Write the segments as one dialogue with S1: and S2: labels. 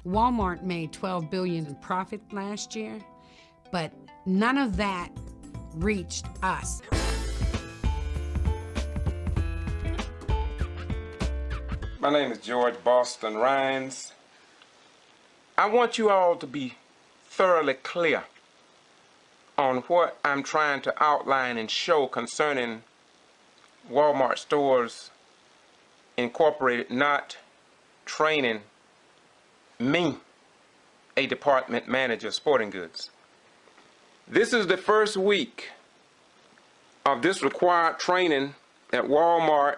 S1: Walmart made $12 billion in profit last year, but none of that reached us.
S2: My name is George Boston Rhines. I want you all to be thoroughly clear on what I'm trying to outline and show concerning Walmart Stores Incorporated not training me, a department manager of sporting goods. This is the first week of this required training at Walmart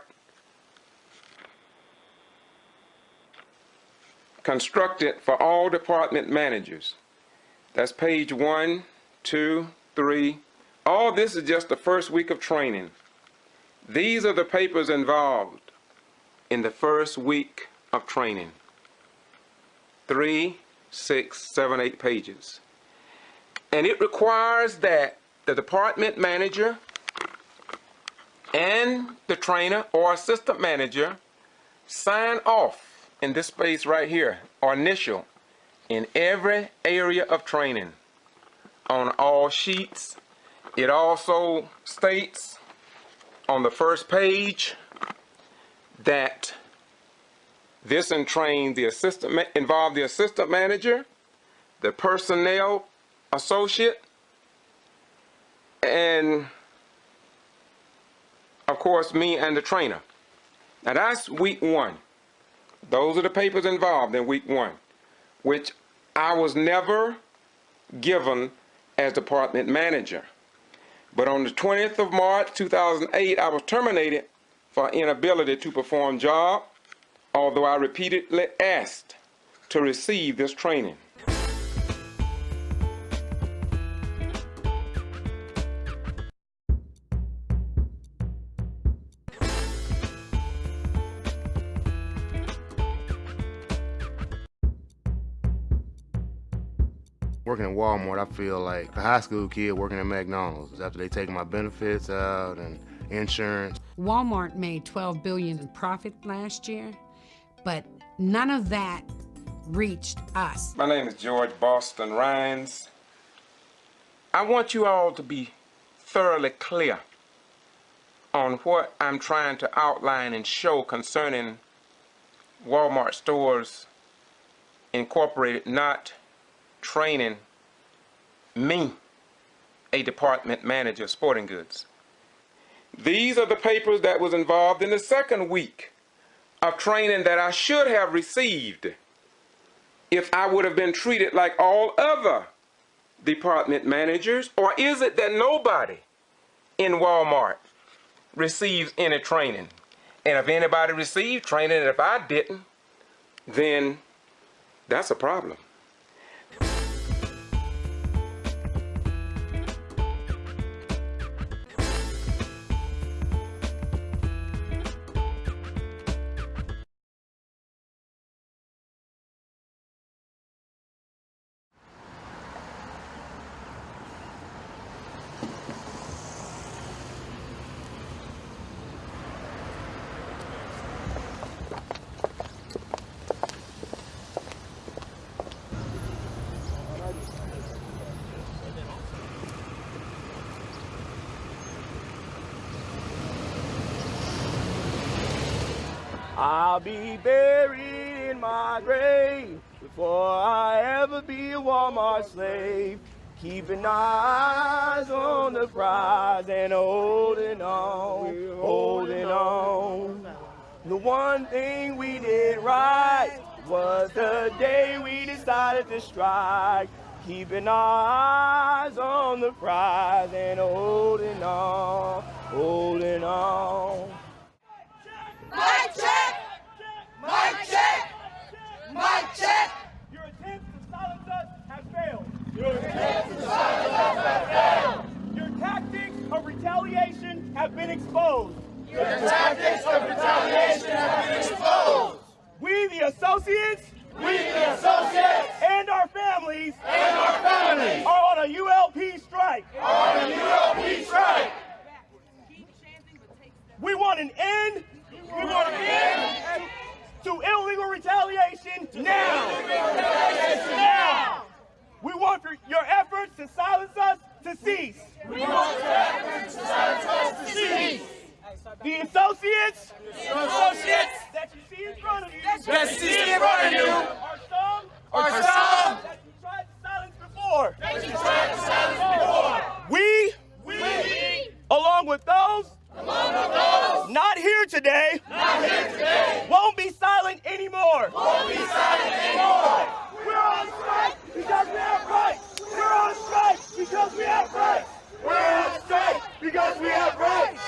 S2: constructed for all department managers. That's page 1, 2, 3. All this is just the first week of training. These are the papers involved in the first week of training. 3, 6, 7, 8 pages. And it requires that the department manager and the trainer or assistant manager sign off in this space right here, or initial, in every area of training on all sheets. It also states on the first page that this involved the assistant manager, the personnel associate, and of course me and the trainer. Now that's week 1. Those are the papers involved in week 1, which I was never given as department manager. But on the 20th of March 2008, I was terminated for inability to perform job, although I repeatedly asked to receive this training.
S3: Working at Walmart, I feel like a high school kid working at McDonald's after they take my benefits out and insurance.
S1: Walmart made $12 billion in profit last year, but none of that reached us.
S2: My name is George Boston Rhines. I want you all to be thoroughly clear on what I'm trying to outline and show concerning Walmart Stores Incorporated not training me, a department manager of sporting goods. These are the papers that was involved in the second week of training that I should have received if I would have been treated like all other department managers. Or is it that nobody in Walmart receives any training? And if anybody received training, and if I didn't, then that's a problem.
S4: I'll be buried in my grave before I ever be a Walmart slave. Keeping eyes on the prize and holding on, holding on. The one thing we did right was the day we decided to strike. Keeping our eyes on the prize and holding on, holding on.
S5: Mic check! Mic check! Mic check!
S4: Your attempts to silence us have failed.
S5: Your attempts to silence us have failed.
S4: Your tactics of retaliation have been exposed.
S5: Your tactics of retaliation have been exposed.
S4: We, the associates,
S5: and
S4: our families,
S5: are
S4: on a ULP strike. We want an end to illegal retaliation now. efforts to silence us to cease.
S5: We want your efforts to silence us to cease.
S4: The associates that you see in front of you,
S5: are some
S4: that you tried to silence before. We, along with those not here today, won't be silent anymore. We're on strike because we have rights. We're on strike because we have rights. We're on strike because we have rights.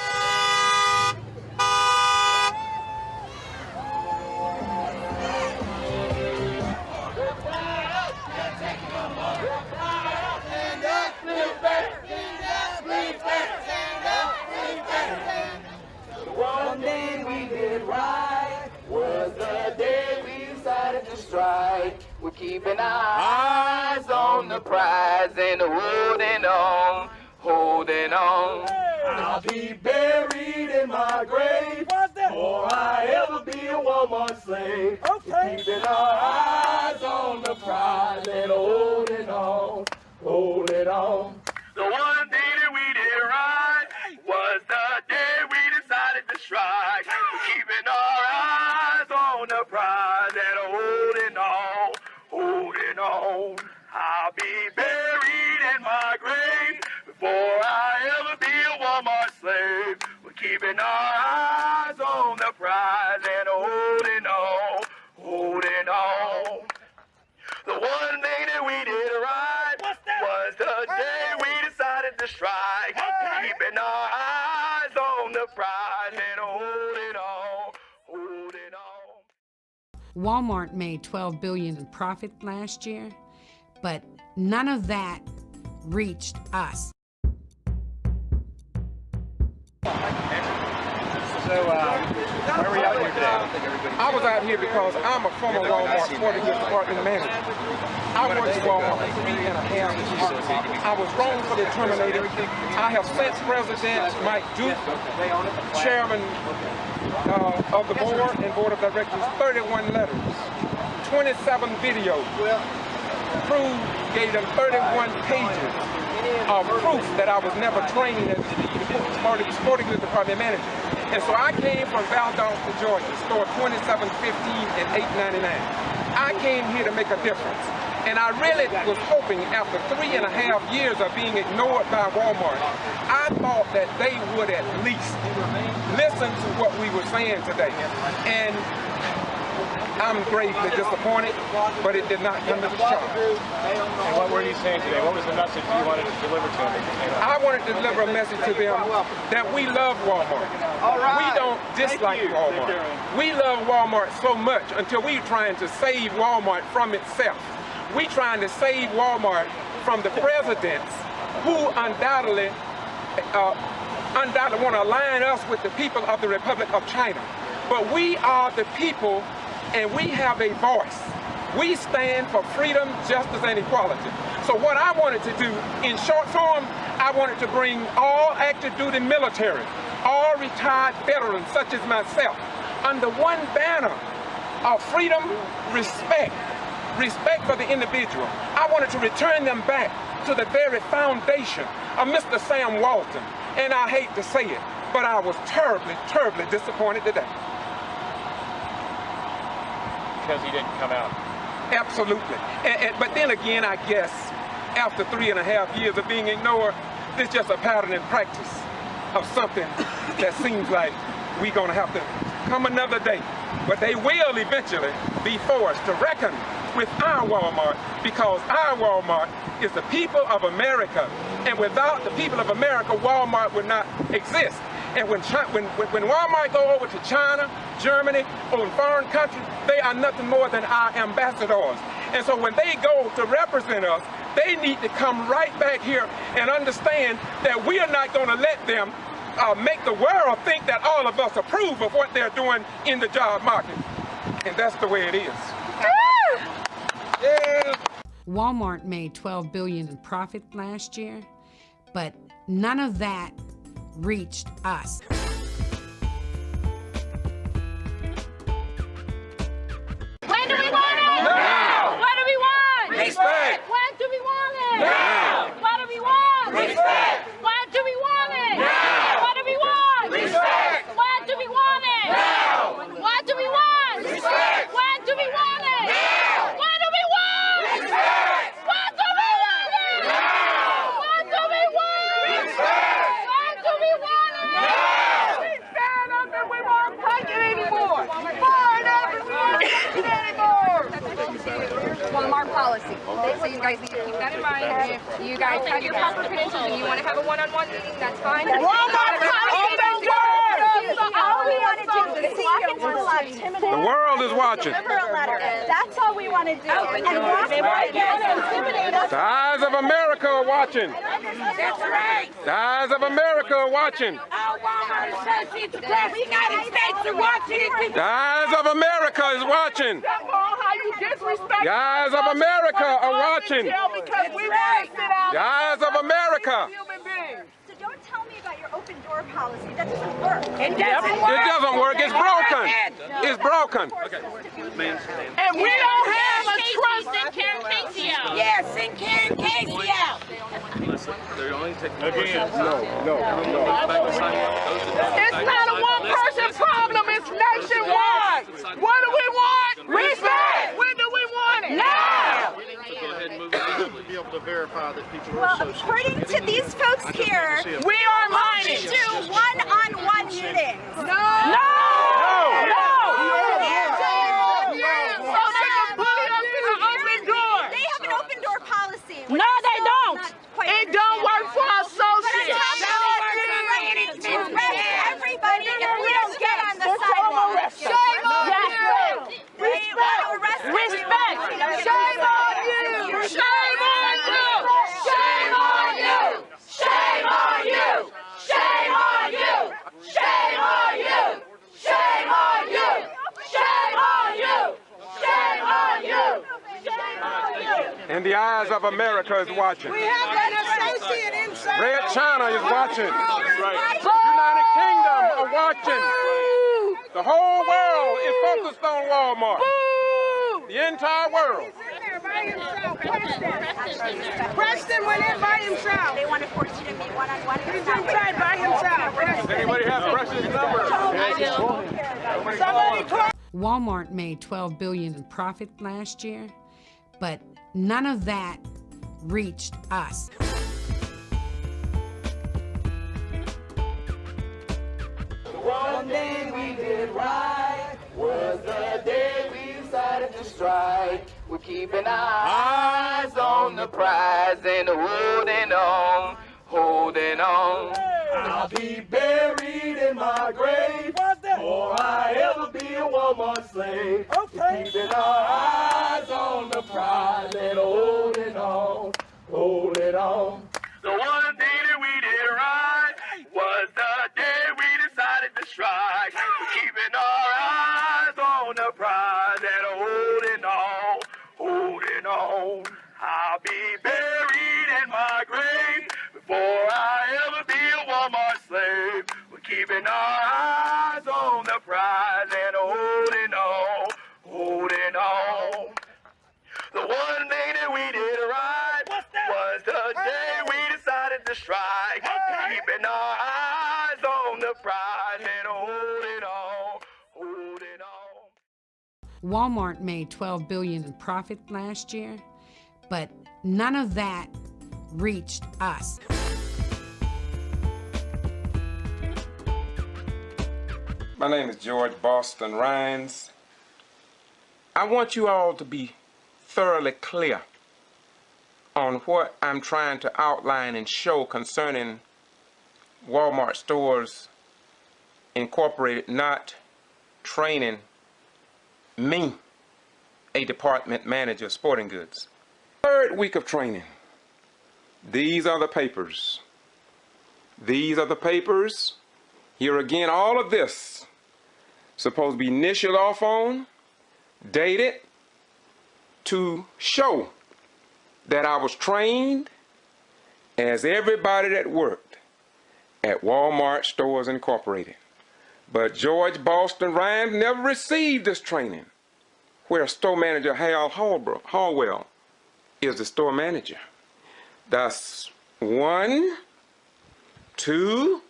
S5: One day we did right was the day we decided to strike. We're keeping our eyes on the prize and holding on, holding on. I'll be buried in my grave before I ever be a Walmart slave. We're keeping our eyes on the prize and holding on, holding on. The one day that we did right was the day we decided to strike. We're keeping our eyes on the prize and holding on, holding on. I'll be buried in my grave before I ever be a Walmart slave. We're keeping our eyes on the prize and holding on, holding on. The one thing that we did right was the day we decided to strike. Keeping our eyes on the prize and holding on, holding on.
S1: Walmart made $12 billion in profit last year, but none of that reached us.
S6: So, why are we out here today?
S2: I was out here because I'm a former Walmart sporting goods department manager. I worked at Walmart for 3.5 years. I was wrongfully terminated. I have sent President Mike Duke, Chairman of the board and board of directors, 31 letters, 27 videos. Proof gave them 31 pages of proof that I was never trained as sporting goods department manager. And so I came from Valdosta, Georgia, store 2715 and 899. I came here to make a difference. And I really was hoping after 3.5 years of being ignored by Walmart, I thought that they would at least listen to what we were saying today. And I'm gravely disappointed, but it did not come to the charge.
S6: And what were you saying today? What was the message you wanted to deliver to them?
S2: I wanted to deliver a message to them that we love Walmart. We don't dislike Walmart. We love Walmart so much until we're trying to save Walmart from itself. We're trying to save Walmart from the presidents who undoubtedly want to align us with the people of the Republic of China. But we are the people, and we have a voice. We stand for freedom, justice, and equality. So what I wanted to do, in short form, I wanted to bring all active duty military, all retired veterans such as myself, under one banner of freedom, respect for the individual. I wanted to return them back to the very foundation of Mr. Sam Walton. And I hate to say it, but I was terribly, terribly disappointed today.
S6: Because he didn't come out.
S2: Absolutely. But then again, I guess, after 3.5 years of being ignored, this is just a pattern in practice of something that seems like we're going to have to come another day. But they will eventually be forced to reckon with our Walmart, because our Walmart is the people of America. And without the people of America, Walmart would not exist. And when Walmart go over to China, Germany, or in foreign countries, they are nothing more than our ambassadors. And so when they go to represent us, they need to come right back here and understand that we are not going to let them make the world think that all of us approve of what they're doing in the job market. And that's the way it is. Yeah.
S1: Walmart made $12 billion in profit last year, but none of that reached us.
S7: When do we want it?
S2: Now!
S7: What do we want?
S2: Respect!
S7: When do we want it?
S2: Now!
S5: Respect!
S7: Why do we want it?
S5: Now!
S7: What do we want?
S5: Respect!
S7: Why do we want it?
S5: Now!
S7: What do we want?
S5: Respect!
S7: Why do we want it?
S5: Now!
S7: What do we want?
S5: Respect!
S7: What do we want it?
S5: Now!
S7: What do we want?
S5: Respect!
S7: What do we want it?
S5: Now!
S7: We stand up and we won't take it anymore. Stand up and we won't take it anymore.
S8: Walmart policy. So you guys need to keep that in mind. If you guys have your proper credentials and you want to have a one-on-one meeting, that's fine.
S7: Walmart policy don't work.
S8: All we want to do is walk into the lobby.
S2: The world is watching.
S8: Deliver a letter. That's all we want to do. And walk right there and intimidate us.
S2: The eyes of America are watching.
S7: That's right.
S2: The eyes of America are watching.
S7: Our Walmart associates across the United States are watching.
S2: The eyes of America is watching.
S7: Come on, how you disrespect
S2: The eyes of America are watching.
S7: because we want to sit down.
S2: The eyes of America.
S7: Human beings.
S8: So don't tell me about your open door policy. That doesn't work.
S7: It doesn't work.
S2: It doesn't work. It's broken. It's broken.
S7: And we don't have a trust in Karen Casey out. Yes, send Karen Casey out. It's not a one-person problem. It's nationwide. What do we want? Respect. When do we want it? Now.
S9: Be able to verify that people are
S8: Well,
S9: associates.
S8: according to these folks here,
S7: We are
S8: only
S7: mining.
S8: do one-on-one meetings.
S7: No. No. No. So they can bully us in the open door.
S8: They have an open door policy.
S7: No, they don't. It don't work for our
S8: But on
S7: associates.
S8: top of that, they arrest everybody if we don't get on the sidewalk.
S7: Shame on you.
S8: They want to arrest
S7: Respect.
S8: everybody.
S7: Shame on you. Shame on you. Shame on you. Shame on you. Shame on you. Shame on you. Shame on you. Shame on you. Shame on you. Shame on you.
S2: And the eyes of America is watching.
S7: We have an associate inside.
S2: Red China is watching. United Kingdom are watching. The whole world is focused on Walmart. The entire world.
S7: Preston went in by himself.
S8: They want to force you to meet one-on-one.
S7: He's inside by himself.
S2: Does anybody have Preston's number?
S7: Somebody call.
S1: Walmart made $12 billion in profit last year, but none of that reached us.
S5: One day we did right was the day we decided to strike. We're keeping our eyes on the prize and holding on, holding on. I'll be buried in my grave before I ever be a Walmart slave. We're keeping our eyes on the prize and holding on, holding on. The one day that we did right was the day we decided to strike. We're keeping our eyes on the prize and holding on, holding on. I'll be buried in my grave before I ever be a Walmart slave. We're keeping our eyes on the prize and holding on, holding on. The one day that we did right was the day we decided to strike. Keeping our eyes on the prize and holding on, holding on.
S1: Walmart made $12 billion in profit last year, but none of that reached us.
S2: My name is George Boston Rhines. I want you all to be thoroughly clear on what I'm trying to outline and show concerning Walmart Stores Incorporated not training me, a department manager of sporting goods. Third week of training. These are the papers. These are the papers. Here again, all of this supposed to be initialed off on, dated, to show that I was trained as everybody that worked at Walmart Stores Incorporated. But George Boston Rhines never received this training, where store manager Hal Hallwell is the store manager. Thus, 1, 2,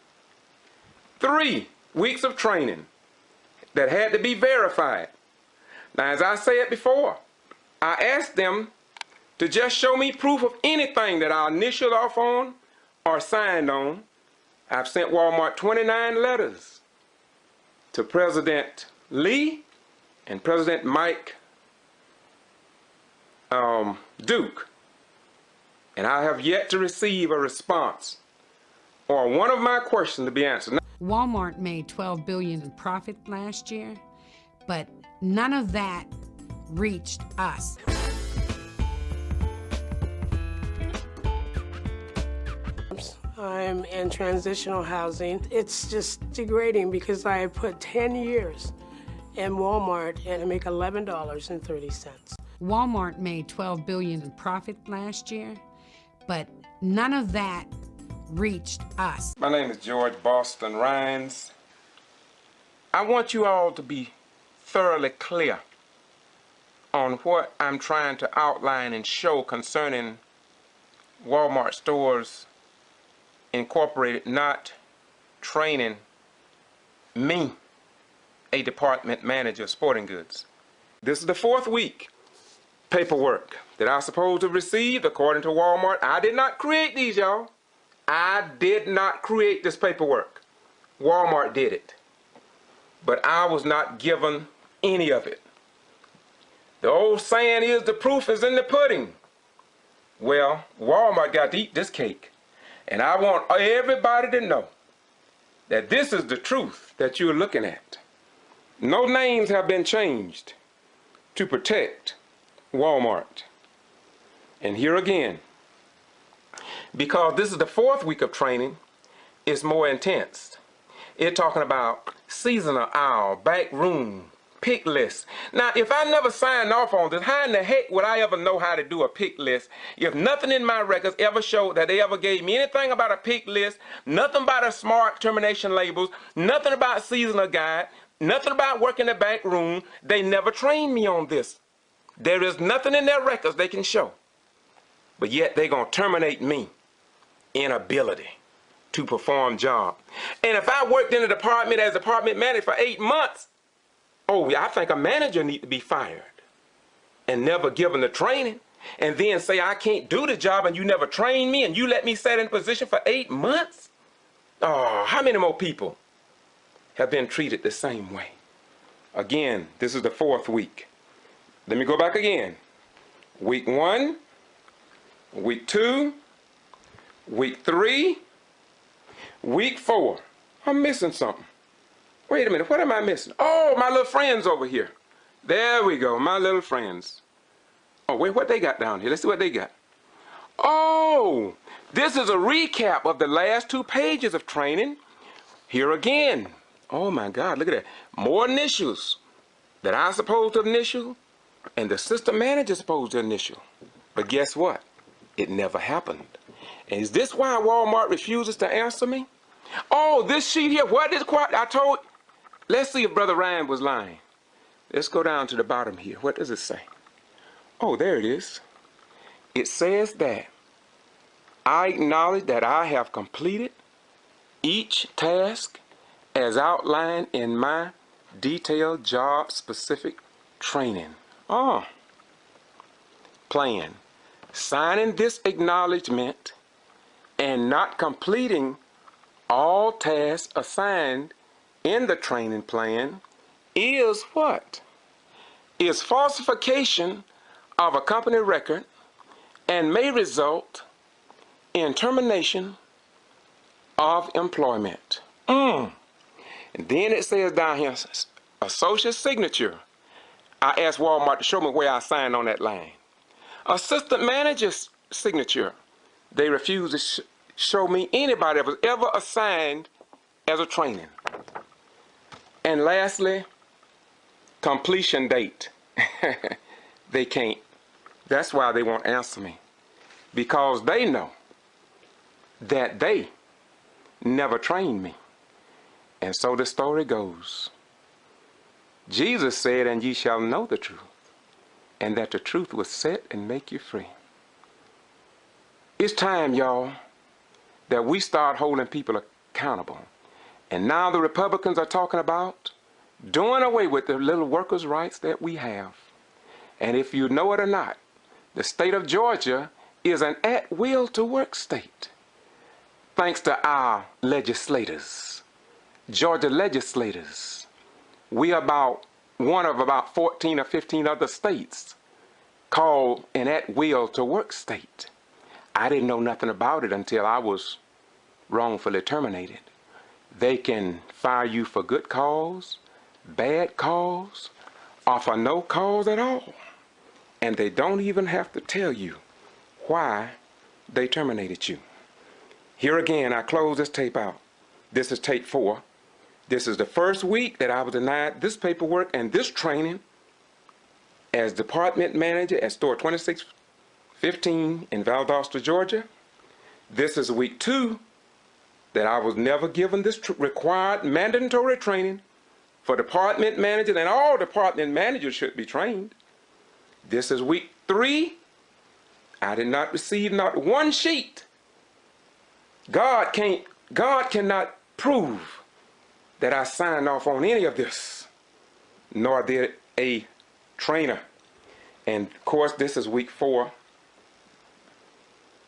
S2: 3 weeks of training that had to be verified. Now, as I said before, I asked them to just show me proof of anything that I initialed off on or signed on. I've sent Walmart 29 letters to President Lee and President Mike Duke, and I have yet to receive a response or one of my questions to be answered.
S1: Walmart made $12 billion in profit last year, but none of that reached us.
S10: I'm in transitional housing. It's just degrading because I put 10 years in Walmart and I make $11.30.
S1: Walmart made $12 billion in profit last year, but none of that reached us.
S2: My name is George Boston Rhines. I want you all to be thoroughly clear on what I'm trying to outline and show concerning Walmart Stores Incorporated not training me, a department manager of sporting goods. This is the 4th week paperwork that I was supposed to receive according to Walmart. I did not create these, y'all. I did not create this paperwork. Walmart did it. But I was not given any of it. The old saying is the proof is in the pudding. Well, Walmart got to eat this cake. And I want everybody to know that this is the truth that you're looking at. No names have been changed to protect Walmart. And here again, because this is the 4th week of training, it's more intense. It's talking about seasonal aisle, back room, pick list. Now, if I never signed off on this, how in the heck would I ever know how to do a pick list if nothing in my records ever showed that they ever gave me anything about a pick list, nothing about a smart termination labels, nothing about seasonal guide, nothing about working the back room? They never trained me on this. There is nothing in their records they can show. But yet they're going to terminate me. Inability to perform job. And if I worked in a department as department manager for 8 months, oh, I think a manager need to be fired and never given the training, and then say I can't do the job and you never trained me and you let me sit in a position for 8 months? Oh, how many more people have been treated the same way? Again, this is the 4th week. Let me go back again. Week 1, week 2, week 3, week 4. I'm missing something. Wait a minute, what am I missing? Oh, my little friends over here. There we go, my little friends. Oh, wait, what they got down here? Let's see what they got. Oh, this is a recap of the last 2 pages of training. Here again. Oh my God, look at that. More initials that I'm supposed to initial and the system manager supposed to initial. But guess what? It never happened. And is this why Walmart refuses to answer me? Oh, this sheet here, what is quite, I told, let's see if Brother Ryan was lying. Let's go down to the bottom here. What does it say? Oh, there it is. It says that I acknowledge that I have completed each task as outlined in my detailed job-specific training. Oh, plan. Signing this acknowledgement and not completing all tasks assigned in the training plan is what? Is falsification of a company record and may result in termination of employment. And then it says down here, associate signature. I asked Walmart to show me where I signed on that line. Assistant manager's signature. They refused to show me anybody that was ever assigned as a training. And lastly, completion date. They can't. That's why they won't answer me. Because they know that they never trained me. And so the story goes. Jesus said, and ye shall know the truth, and that the truth will set and make you free. It's time, y'all, that we start holding people accountable. And now the Republicans are talking about doing away with the little workers' rights that we have. And if you know it or not, the state of Georgia is an at-will to work state. Thanks to our legislators, Georgia legislators. We are one of about 14 or 15 other states called an at-will to work state. I didn't know nothing about it until I was wrongfully terminated. They can fire you for good cause, bad cause, or for no cause at all. And they don't even have to tell you why they terminated you. Here again, I close this tape out. This is tape 4. This is the first week that I was denied this paperwork and this training as department manager at store 2615 in Valdosta, Georgia. This is week 2 that I was never given this required mandatory training for department managers, and all department managers should be trained. This is week 3. I did not receive not one sheet. God cannot prove that I signed off on any of this, nor did a trainer. And of course, this is week 4.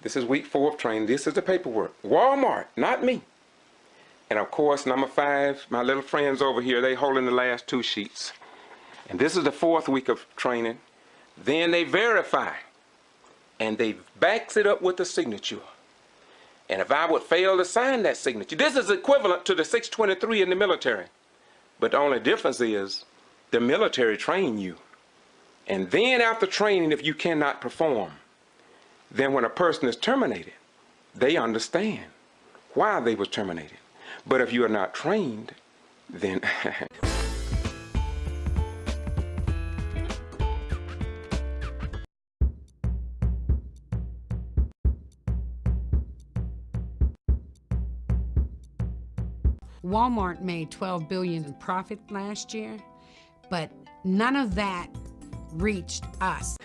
S2: This is week 4 of training. This is the paperwork. Walmart, not me. And of course, number 5, my little friends over here, they holding the last 2 sheets. And this is the 4th week of training. Then they verify, and they backs it up with a signature. And if I would fail to sign that signature, this is equivalent to the 623 in the military. But the only difference is the military train you. And then after training, if you cannot perform, then when a person is terminated, they understand why they were terminated. But if you are not trained, then
S1: Walmart made $12 billion in profit last year, but none of that reached us.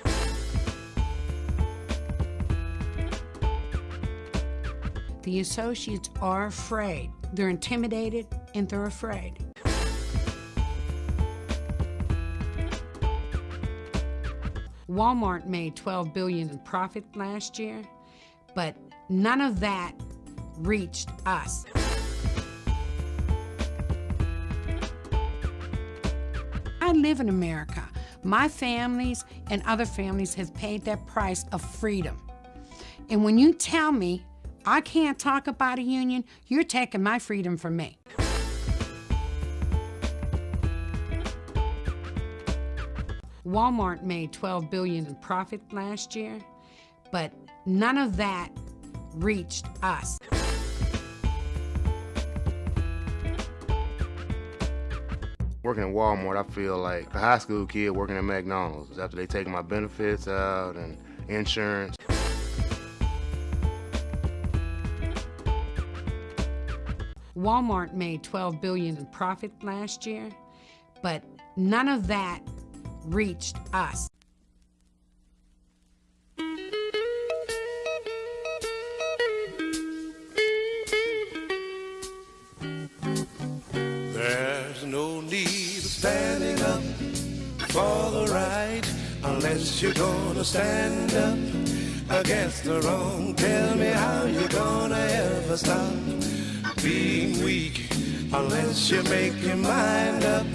S1: The associates are afraid. They're intimidated and they're afraid. Walmart made $12 billion in profit last year, but none of that reached us. I live in America. My families and other families have paid that price of freedom. And when you tell me I can't talk about a union, you're taking my freedom from me. Walmart made $12 billion in profit last year, but none of that reached us.
S3: Working at Walmart, I feel like a high school kid working at McDonald's after they take my benefits out and insurance.
S1: Walmart made $12 billion in profit last year, but none of that reached us.
S11: There's no need of standing up for the right unless you're gonna stand up against the wrong. Tell me how you're gonna ever stop being weak unless you make your mind up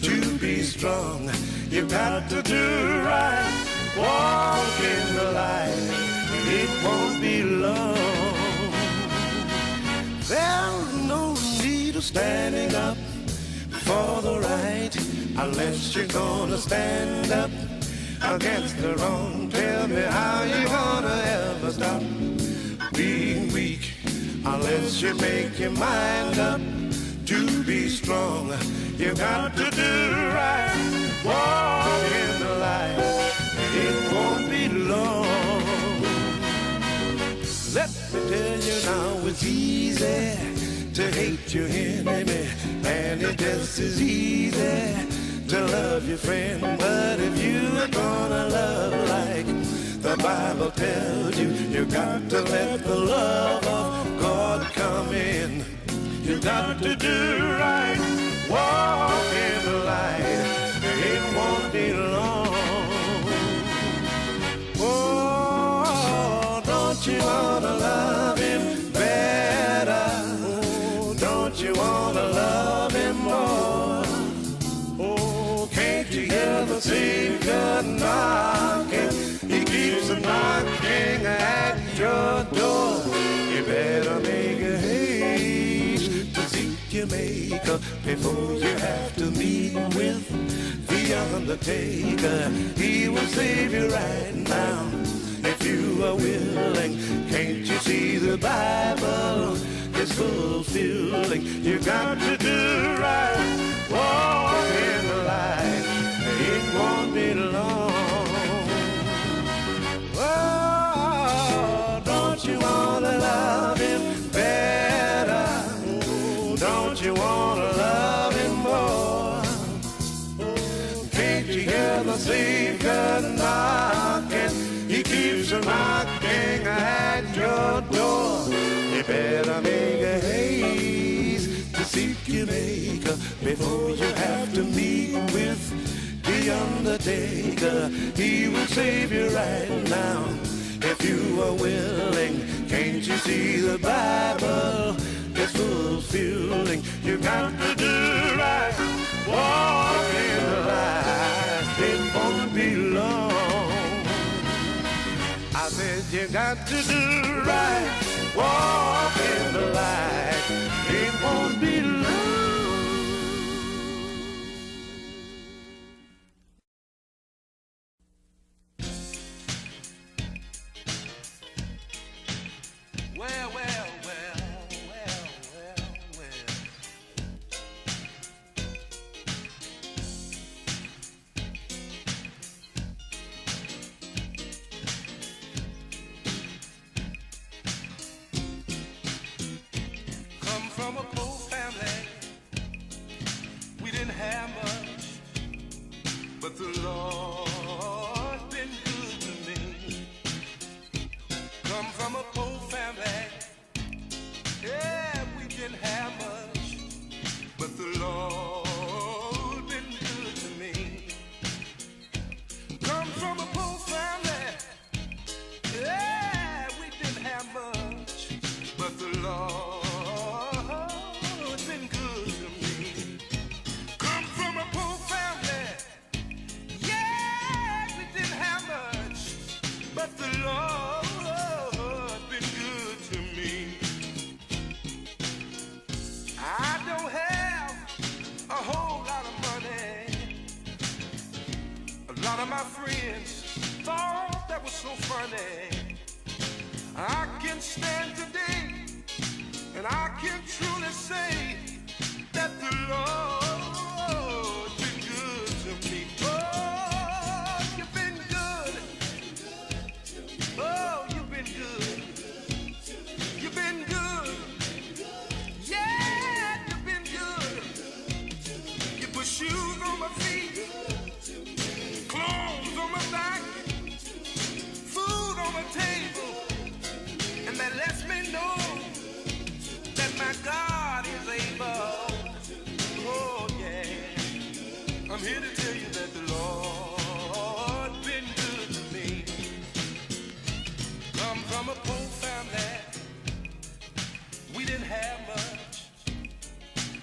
S11: to be strong. You've got to do right, walk in the light, it won't be long. There's no need of standing up for the right unless you're gonna stand up against the wrong. Tell me how you're gonna ever stop being weak unless you make your mind up to be strong. You got to do right, walk in the light, it won't be long. Let me tell you now, it's easy to hate your enemy, and it's just as easy to love your friend. But if you're gonna love like the Bible tells you, you got to let the love of God come in. You got to do right, walk in the light. It won't be long. Oh, don't you wanna love him better? Oh, don't you wanna love him more? Oh, can't you hear the Savior knocking? He keeps knocking at your door. You better make a haste to seek your maker before you have to meet with the undertaker. He will save you right now if you are willing. Can't you see the Bible is fulfilling? You got to do right, walk in the light. It won't be long. Oh, don't you wanna love him better? Oh, don't you wanna love him more? Can't you hear the Savior knocking? He keeps knocking at your door. You better make a haste to seek your maker before you have to meet with the undertaker. He will save you right now if you are willing. Can't you see the Bible is fulfilling? You got to do right, walk in the light. It won't be long. I said you got to do right, walk in the light. It won't be long. Well, well, well, well, well, well. Come from a poor family. We didn't have much, but the Lord been good to me. Come from a poor family. Yeah, we didn't have much, but the Lord been good to me. Come from a poor family. Yeah, we didn't have much, but the Lord been good to me. Come from a poor family. Yeah, we didn't have much, but the Lord been good to me. I don't have a whole lot of money. A lot of my friends thought that was so funny. I can stand today and I can truly say that the Lord been good to me. Oh, you've been good. Oh, you've been good. You've been good. Yeah, you've been good. You put shoes on my feet, clothes on my back, food on my table, and that lets me know that my God is able. Oh yeah, I'm here to tell you that the Lord been good to me. Come from a poor family. We didn't have much,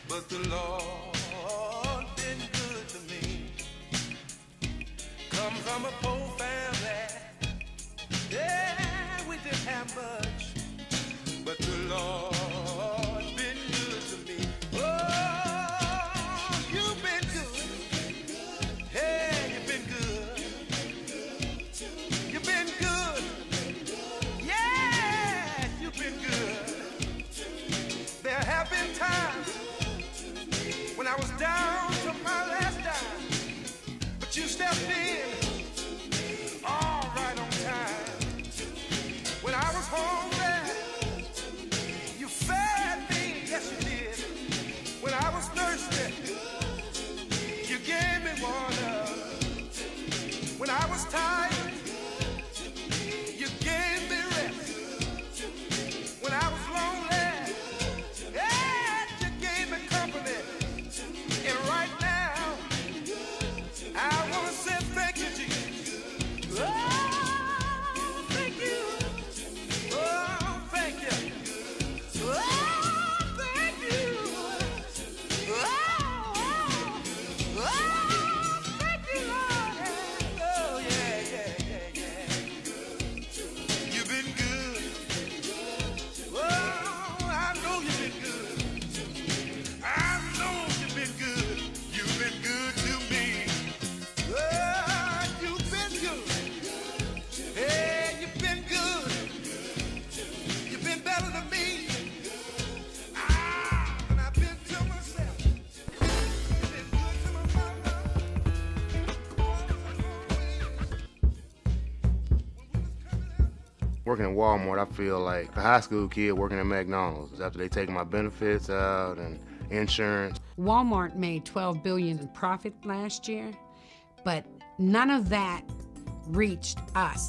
S11: but the Lord been good to me. Come from a poor family. Yeah, we didn't have much, but the Lord been good to me. Oh, you've been good. Hey, you've been good. You've been good. Yeah, you've been good. There have been times when I was down to my last dime, but you stepped in all right on time. When I was hungry, you fed me, yes you did. When I was thirsty, you gave me water. When I was tired, you gave me rest. When I was lonely,
S3: Working at Walmart, I feel like a high school kid working at McDonald's after they take my benefits out and insurance.
S1: Walmart made $12 billion in profit last year, but none of that reached us.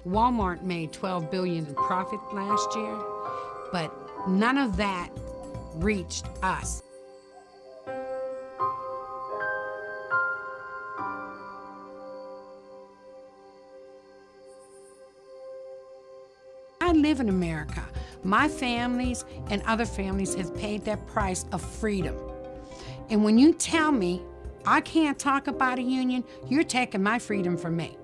S1: Walmart made $12 billion in profit last year, but none of that reached us. I live in America. My families and other families have paid that price of freedom. And when you tell me I can't talk about a union, you're taking my freedom from me.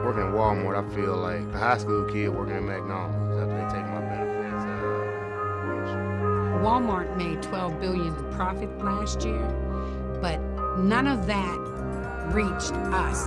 S3: Working at Walmart, I feel like a high school kid working at McDonald's after they take my benefits out.
S1: Walmart made $12 billion in profit last year, but none of that reached us.